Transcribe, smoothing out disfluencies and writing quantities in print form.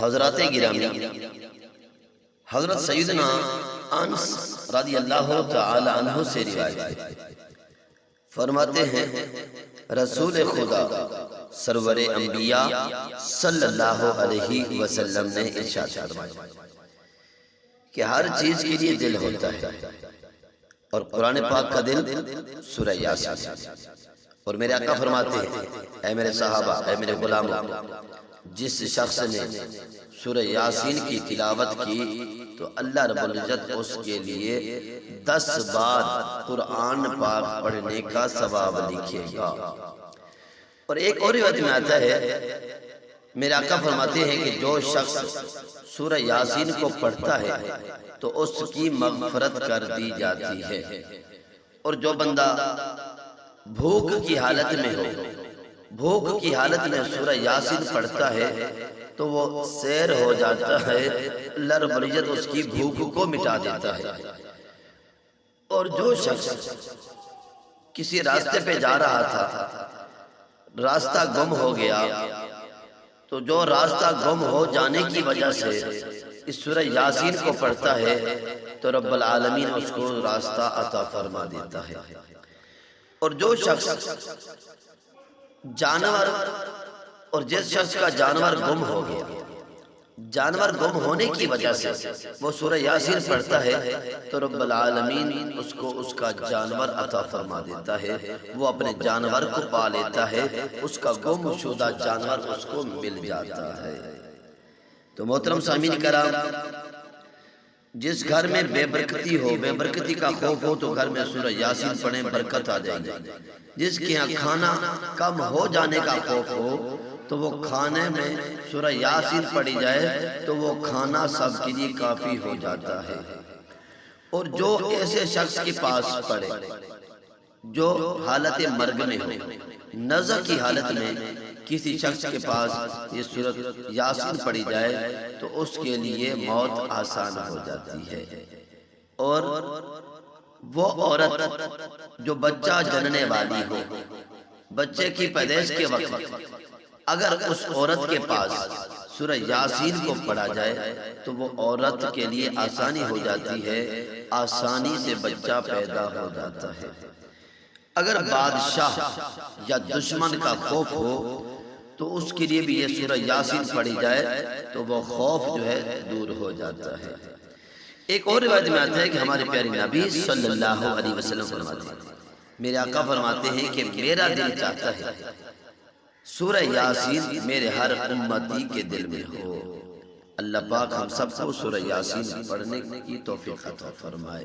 حضرات گرامی، حضرت سیدنا انس رضی اللہ تعالی عنہ سے روایت ہے، فرماتے ہیں رسول خدا سرور انبیاء صلی اللہ علیہ وسلم نے ارشاد فرمایا کہ ہر چیز کے لیے دل ہوتا ہے، اور قرآن پاک کا دل سورہ یاسین۔ اور میرے آقا فرماتے ہیں اے میرے صحابہ، اے میرے غلاموں، جس شخص نے سورہ یاسین کی تلاوت کی تو اللہ رب العزت اس کے لیے 10 بار قرآن پاک پڑھنے کا ثواب لکھے گا۔ اور ایک اور روایت میں آتا ہے، میرے آقا فرماتے ہیں کہ جو شخص سورہ یاسین کو پڑھتا ہے تو اس کی مغفرت کر دی جاتی ہے، اور جو بندہ بھوک کی حالت میں ہو، بھوک کی حالت میں سورہ یاسین پڑھتا ہے تو وہ سیر ہو جاتا ہے، اللہ رب العزت اس کی بھوک کو مٹا دیتا ہے۔ اور جو شخص کسی راستے پہ جا رہا تھا، راستہ گم ہو گیا، تو جو راستہ گم ہو جانے کی وجہ سے اس سورہ یاسین کو پڑھتا ہے تو رب العالمین اس کو راستہ عطا فرما دیتا ہے۔ اور جو شخص جانور، اور جس شخص کا جانور گم ہو گیا، جانور گم ہونے کی وجہ سے وہ سورہ یاسین پڑھتا ہے تو رب العالمین اس کو اس کا جانور عطا فرما دیتا ہے، وہ اپنے جانور کو پا لیتا ہے، اس کا گم شدہ جانور اس کو مل جاتا ہے۔ تو محترم سامعین کرام، جس گھر میں بے برکتی ہو، بے برکتی کا خوف ہو تو گھر میں سورہ یاسین پڑھیں، برکت آ جائے گی۔ جس کے یہاں کھانا کم ہو جانے کا خوف ہو تو وہ کھانے میں سورہ یاسین پڑھی جائے تو وہ کھانا سب کے لیے کافی ہو جاتا ہے۔ اور جو ایسے شخص کے پاس پڑھے جو حالت مرگ میں ہو، نزع کی حالت میں کسی شخص کے پاس یہ سورہ یاسین پڑھی جائے تو اس کے لیے موت آسان ہو جاتی ہے۔ اور وہ عورت جو بچہ جننے والی ہو، بچے کی پیدائش کے وقت اگر اس عورت کے پاس سورہ یاسین کو پڑھا جائے تو وہ عورت کے لیے آسانی ہو جاتی ہے، آسانی سے بچہ پیدا ہو جاتا ہے۔ اگر بادشاہ یا دشمن کا خوف ہو تو اس کے لیے بھی یہ سورہ یاسین پڑھی جائے تو وہ خوف جو ہے دور ہو جاتا ہے۔ ایک اور روایت میں آتا ہے کہ ہمارے پیارے نبی صلی اللہ علیہ وسلم فرماتے ہیں، میرے آقا فرماتے ہیں کہ میرا دل چاہتا ہے سورہ یاسین میرے ہر امتی کے دل میں ہو۔ اللہ پاک ہم سب کو سورہ یاسین پڑھنے کی توفیق عطا فرمائے۔